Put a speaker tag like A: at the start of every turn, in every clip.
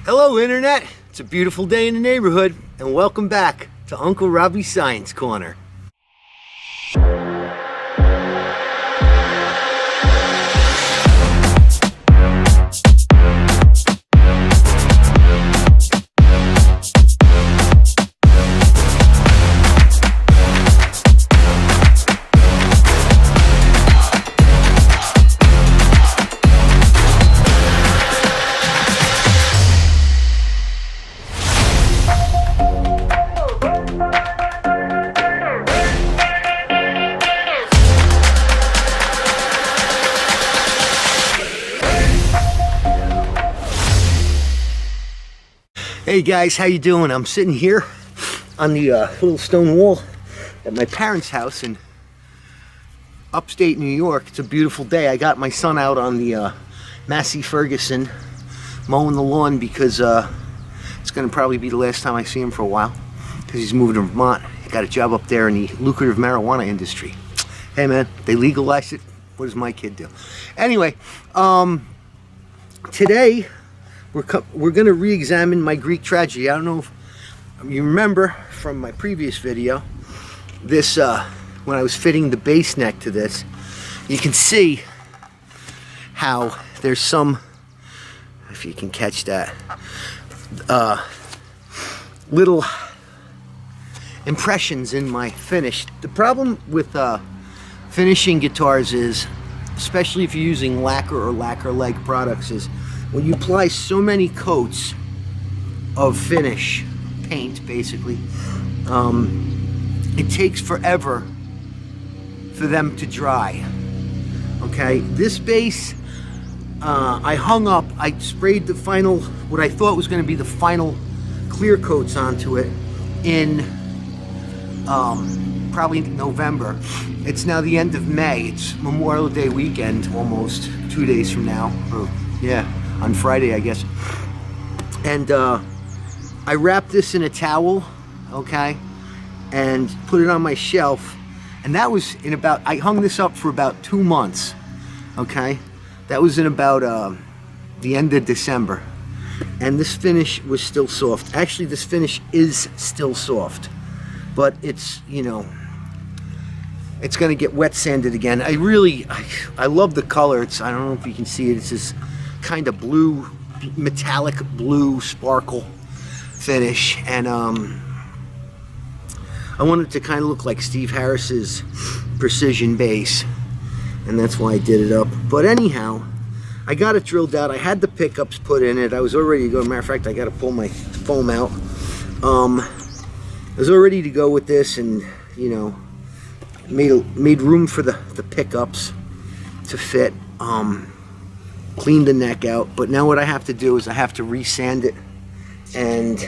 A: Hello Internet, it's a beautiful day in the neighborhood and welcome back to Uncle Robbie's Science Corner. Hey guys, how you doing? I'm sitting here on the little stone wall at my parents' house in upstate New York. It's a beautiful day. I got my son out on the Massey Ferguson mowing the lawn because it's going to probably be the last time I see him for a while because he's moving to Vermont. He got a job up there in the lucrative marijuana industry. Hey man, they legalized it. What does my kid do? Anyway, today we're going to re-examine my Greek tragedy. I don't know if you remember from my previous video, this when I was fitting the bass neck to this, you can see how there's some, if you can catch that, little impressions in my finish. The problem with finishing guitars is, especially if you're using lacquer or lacquer-like products, is when you apply so many coats of finish, paint basically, it takes forever for them to dry. Okay, this bass, I hung up, I sprayed the final, what I thought was going to be the final clear coats onto it in probably November. It's now the end of May. It's Memorial Day weekend, almost 2 days from now, or yeah, on Friday, I guess. And I wrapped this in a towel, okay, and put it on my shelf. And that was in about, I hung this up for about 2 months, okay. That was in about the end of December. And this finish was still soft. Actually, this finish is still soft, but it's, you know, it's gonna get wet sanded again. I love the color. It's, I don't know if you can see it, it's this kind of blue, metallic blue sparkle finish, and I wanted to kind of look like Steve Harris's Precision bass, and that's why I did it up. But anyhow, I got it drilled out. I had the pickups put in it. I was all ready to go. Matter of fact, I got to pull my foam out. I was all ready to go with this, and you know, made room for the pickups to fit. Cleaned the neck out, but now what I have to do is I have to re-sand it and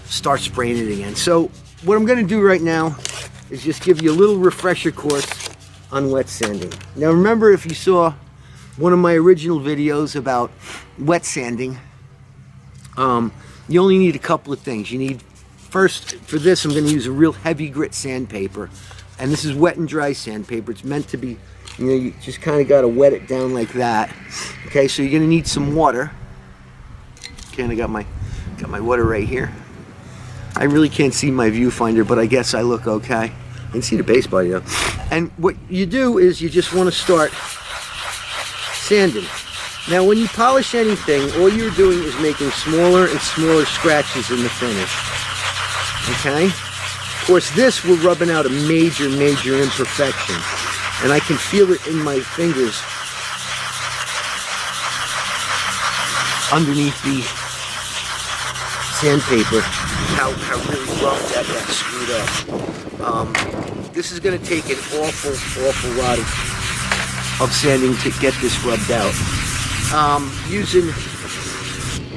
A: start spraying it again. So what I'm going to do right now is just give you a little refresher course on wet sanding. Now remember, if you saw one of my original videos about wet sanding, you only need a couple of things. You need, first, for this I'm going to use a real heavy grit sandpaper, and this is wet and dry sandpaper. It's meant to be, you know, you just kind of got to wet it down like that. Okay, so you're going to need some water. Okay, and I got my water right here. I really can't see my viewfinder, but I guess I look okay. I can see the bass body though. And what you do is you just want to start sanding. Now when you polish anything, all you're doing is making smaller and smaller scratches in the finish. Okay? Of course, this we're rubbing out a major imperfection. And I can feel it in my fingers underneath the sandpaper, how really rough that got screwed up. This is going to take an awful lot of sanding to get this rubbed out. Using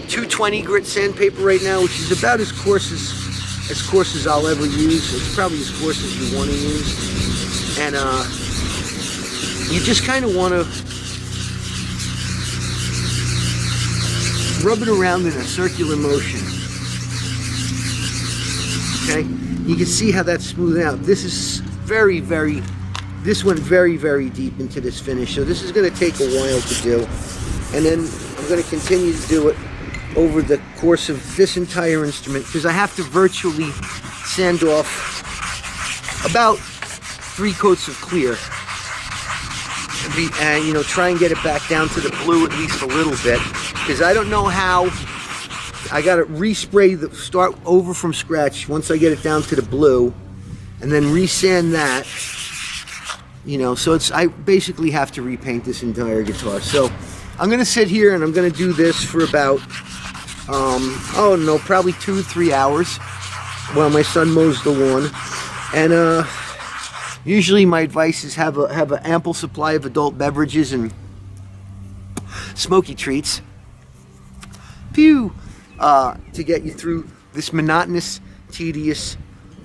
A: 220 grit sandpaper right now, which is about as coarse as I'll ever use. It's probably as coarse as you want to use. And you just kind of want to rub it around in a circular motion. Okay, you can see how that's smoothing out. This is this went very deep into this finish, so this is going to take a while to do. And then I'm I'm going to continue to do it over the course of this entire instrument, because I have to virtually sand off about 3 coats of clear, and you know, try and get it back down to the blue at least a little bit, because I don't know how. I got to respray start over from scratch once I get it down to the blue, and then resand that. You know, so I basically have to repaint this entire guitar. So I'm gonna sit here and I'm gonna do this for about oh no, probably 2 or 3 hours while my son mows the lawn. And usually my advice is have an ample supply of adult beverages and smoky treats, to get you through this monotonous, tedious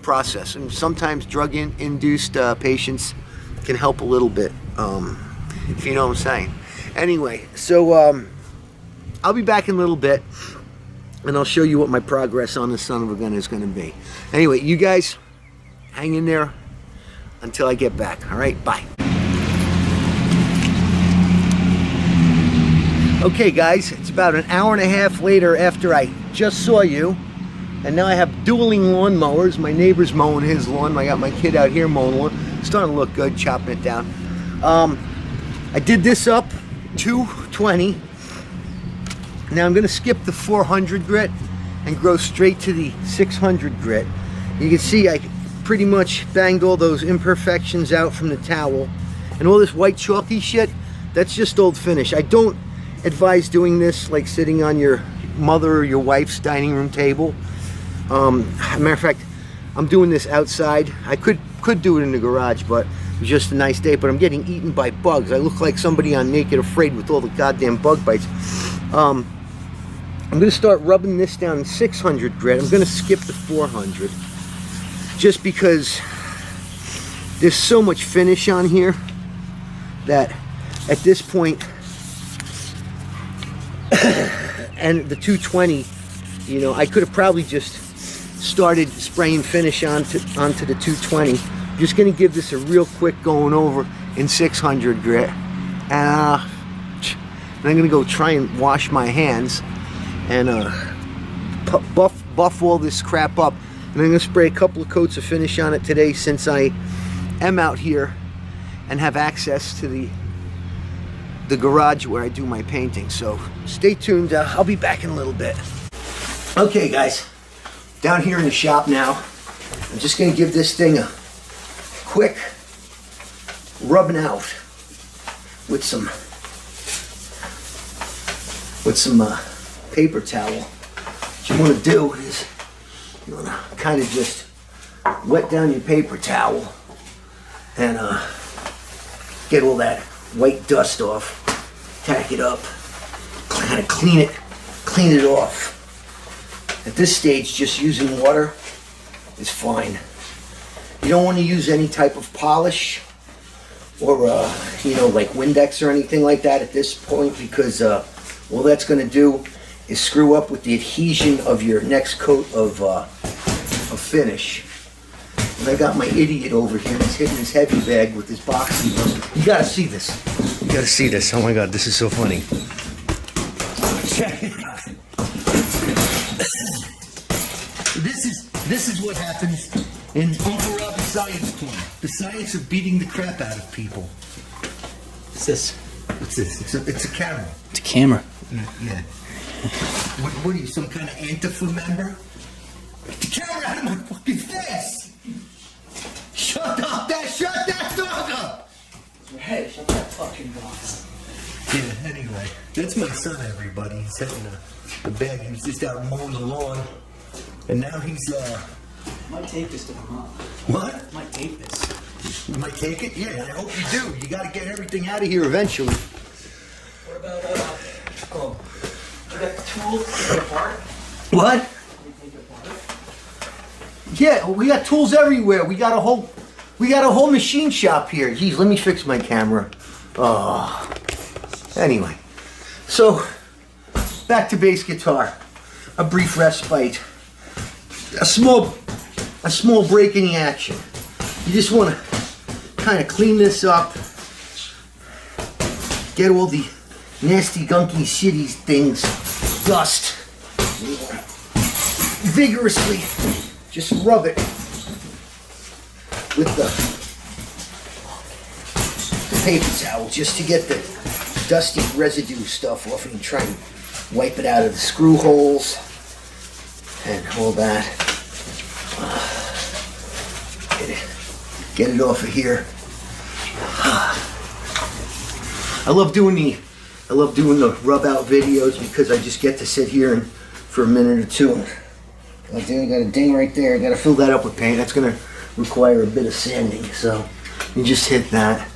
A: process. And sometimes drug-induced patients can help a little bit, if you know what I'm saying. Anyway, so I'll be back in a little bit, and I'll show you what my progress on this son of a gun is going to be. Anyway, you guys hang in there until I get back. All right, bye. Okay guys, it's about an hour and a half later after I just saw you, and now I have dueling lawn mowers. My neighbor's mowing his lawn. I got my kid out here mowing lawn. It's starting to look good, chopping it down. I did this up 220. Now I'm going to skip the 400 grit and go straight to the 600 grit. You can see I pretty much banged all those imperfections out from the towel. And all this white chalky shit, that's just old finish. I don't advise doing this like sitting on your mother or your wife's dining room table. Matter of fact, I'm doing this outside. I could do it in the garage, but it was just a nice day. But I'm getting eaten by bugs. I look like somebody on Naked Afraid with all the goddamn bug bites. I'm going to start rubbing this down in 600 grit. I'm going to skip the 400 just because there's so much finish on here that at this point, and the 220, you know, I could have probably just started spraying finish onto the 220. I'm just going to give this a real quick going over in 600 grit, and I'm going to go try and wash my hands and buff all this crap up, and I'm going to spray a couple of coats of finish on it today, since I am out here and have access to the garage where I do my painting. So stay tuned. I'll be back in a little bit. Okay guys, down here in the shop now. I'm just going to give this thing a quick rubbing out with some paper towel. What you want to do is you want to kind of just wet down your paper towel and get all that white dust off, tack it up, kind of clean it off. At this stage, just using water is fine. You don't want to use any type of polish or you know, like Windex or anything like that at this point, because all that's going to do is screw up with the adhesion of your next coat of finish. And I got my idiot over here. He's hitting his heavy bag with his boxing gloves. You gotta see this. You gotta see this. Oh my God, this is so funny. This is what happens in Uncle Robert's Science Corner. The science of beating the crap out of people. What's this? What's this? It's a camera.
B: It's a camera.
A: Yeah. What are you, some kind of Antifa member? Get the camera out of my fucking face! Shut that dog up!
B: Hey, shut that fucking dog up.
A: Yeah, anyway, that's my son, everybody. He's hitting the bag. He was just out mowing the lawn. And now he's,
B: Might take this to the mom.
A: What?
B: Might take this.
A: You might take it? Yeah, I hope you do. You gotta get everything out of here eventually.
B: What about, you got the tools to take it apart?
A: What?
B: Can you take it apart?
A: Yeah, we got tools everywhere. We got a whole machine shop here. Geez, let me fix my camera. Oh. Anyway, so back to bass guitar. A brief respite. A small break in the action. You just want to kind of clean this up. Get all the nasty, gunky, shitty things, dust. Vigorously just rub it with the paper towel just to get the dusty residue stuff off and try and wipe it out of the screw holes and all that. Get it off of here. I love doing the rub out videos because I just get to sit here and for a minute or two. I got a ding right there. I got to fill that up with paint. That's going to require a bit of sanding. So you just hit that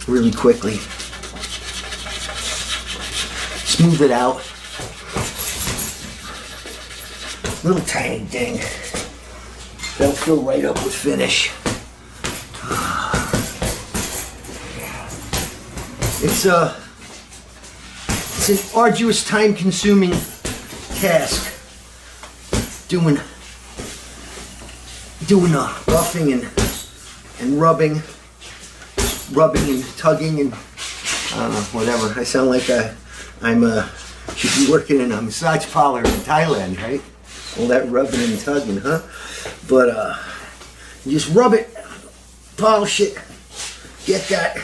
A: really quickly. Smooth it out. Little tiny ding. That'll fill right up with finish. It's an arduous, time-consuming task doing buffing and rubbing and tugging and I don't know, whatever. I sound like should be working in a massage parlor in Thailand, right? All that rubbing and tugging, huh? But you just rub it, polish it, get that.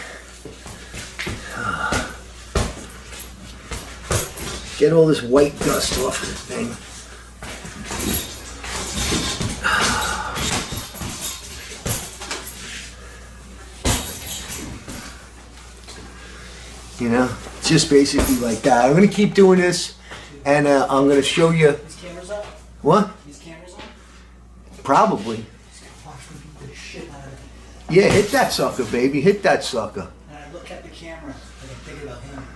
A: Get all this white dust off of the thing. You know, just basically like that. I'm gonna keep doing this, and I'm gonna show you.
B: These cameras up?
A: What?
B: These cameras on?
A: Probably.
B: He's gonna watch me beat the shit out of it.
A: Yeah, hit that sucker, baby. Hit that sucker.
B: And I look at the camera, and I think about him.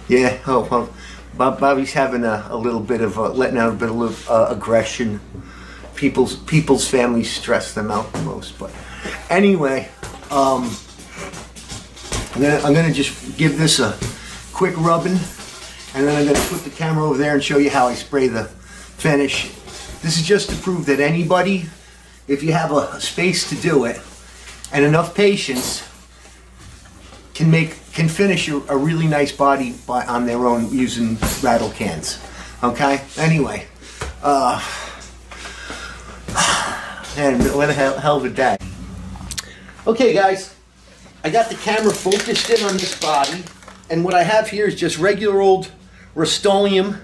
A: Yeah. Oh well. Bobby's having a little bit of letting out a bit of aggression. People's families stress them out the most. But anyway, I'm gonna just give this a quick rubbing, and then I'm gonna put the camera over there and show you how I spray the finish. This is just to prove that anybody, if you have a space to do it and enough patience, can finish a really nice body on their own using rattle cans. Okay? Anyway, and what a hell of a day. Okay, guys, I got the camera focused in on this body, and what I have here is just regular old Rust-Oleum.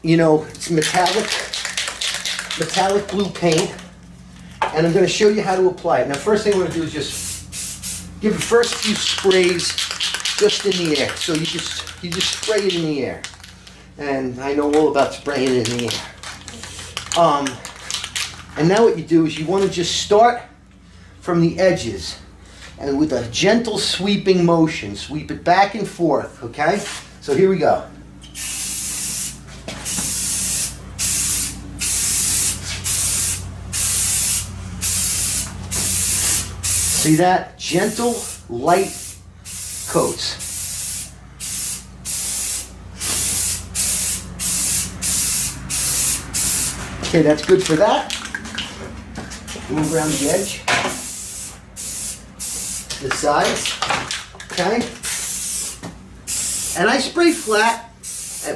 A: You know, it's metallic blue paint, and I'm going to show you how to apply it. Now, first thing I'm going to do is just give the first few sprays just in the air. So you just spray it in the air. And I know all about spraying it in the air. And now what you do is you want to just start from the edges and with a gentle sweeping motion, sweep it back and forth, okay? So here we go. See that? Gentle, light coats. Okay, that's good for that. Move around the edge. The sides. Okay? And I spray flat.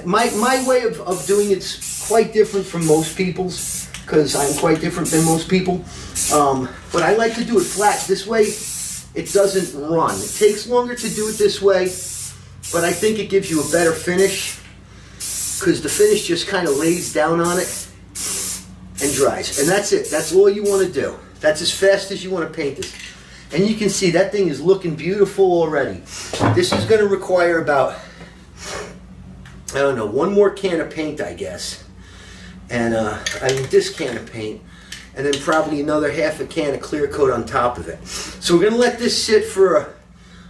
A: My way of doing it's quite different from most people's, because I'm quite different than most people. But I like to do it flat. This way, it doesn't run. It takes longer to do it this way, but I think it gives you a better finish, because the finish just kind of lays down on it and dries. And that's it. That's all you want to do. That's as fast as you want to paint this. And you can see that thing is looking beautiful already. This is going to require about, I don't know, one more can of paint, I guess. And this can of paint. And then probably another half a can of clear coat on top of it. So we're going to let this sit for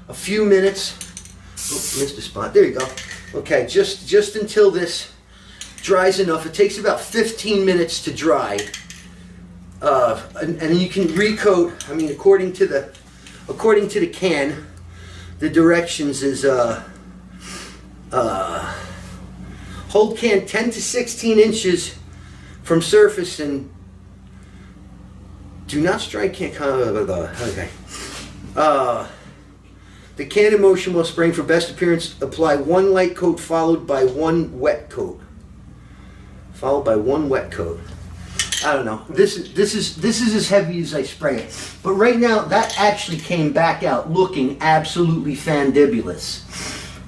A: a few minutes. Oh, missed a spot. There you go. Okay, just until this dries enough. It takes about 15 minutes to dry. And you can recoat. I mean, according to the can, the directions is hold can 10 to 16 inches from surface and do not strike can. Okay. The can in motion while spraying for best appearance. Apply one light coat followed by one wet coat. Followed by one wet coat. I don't know. This is as heavy as I spray it. But right now, that actually came back out looking absolutely fandibulous.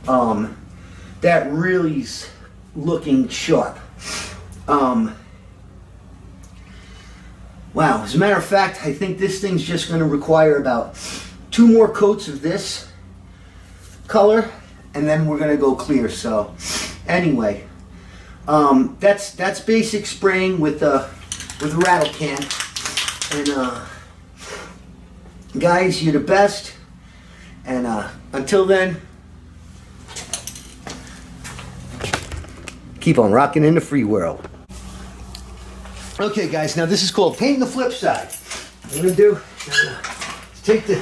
A: That really's looking sharp. Wow. As a matter of fact, I think this thing's just going to require about 2 more coats of this color, and then we're going to go clear. So, anyway, that's basic spraying with a rattle can. And guys, you're the best. And until then, keep on rocking in the free world. Okay, guys, now this is called painting the flip side. What I'm gonna do is take the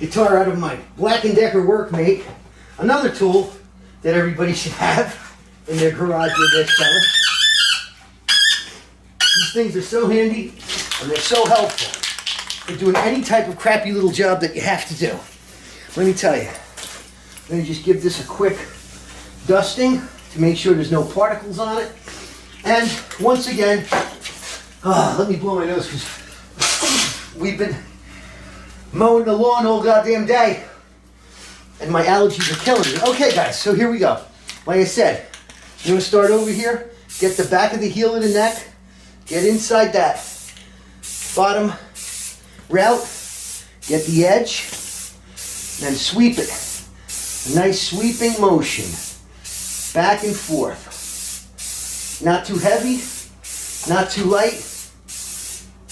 A: guitar out of my Black & Decker Workmate, another tool that everybody should have in their garage with their cellar. These things are so handy and they're so helpful for doing any type of crappy little job that you have to do. Let me tell you, I'm gonna just give this a quick dusting to make sure there's no particles on it. And once again, let me blow my nose because we've been mowing the lawn all goddamn day and my allergies are killing me. Okay guys, so here we go. Like I said, I'm gonna start over here, get the back of the heel of the neck, get inside that bottom route, get the edge, then sweep it. A nice sweeping motion, back and forth. Not too heavy, not too light,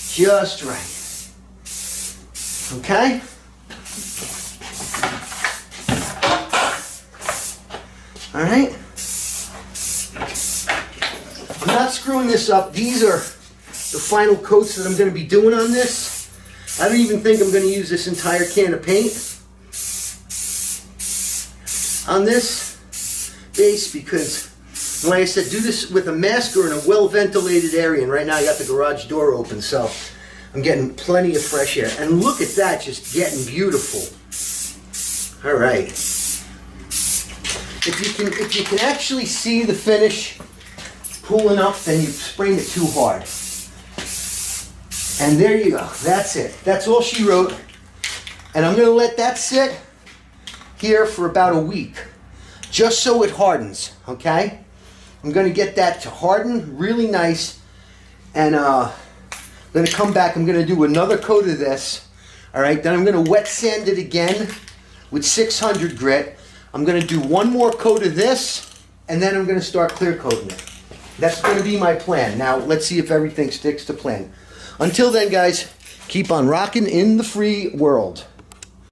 A: just right. Okay? All right? I'm not screwing this up. These are the final coats that I'm going to be doing on this. I don't even think I'm going to use this entire can of paint on this base because, like I said, do this with a mask or in a well-ventilated area. And right now I got the garage door open, so I'm getting plenty of fresh air. And look at that, just getting beautiful. All right. If you can actually see the finish pulling up, then you've sprayed it too hard. And there you go. That's it. That's all she wrote. And I'm going to let that sit here for about a week, just so it hardens. Okay? I'm going to get that to harden really nice, and I'm going to come back. I'm going to do another coat of this. All right, then I'm going to wet sand it again with 600 grit. I'm going to do one more coat of this, and then I'm going to start clear coating it. That's going to be my plan. Now, let's see if everything sticks to plan. Until then, guys, keep on rocking in the free world.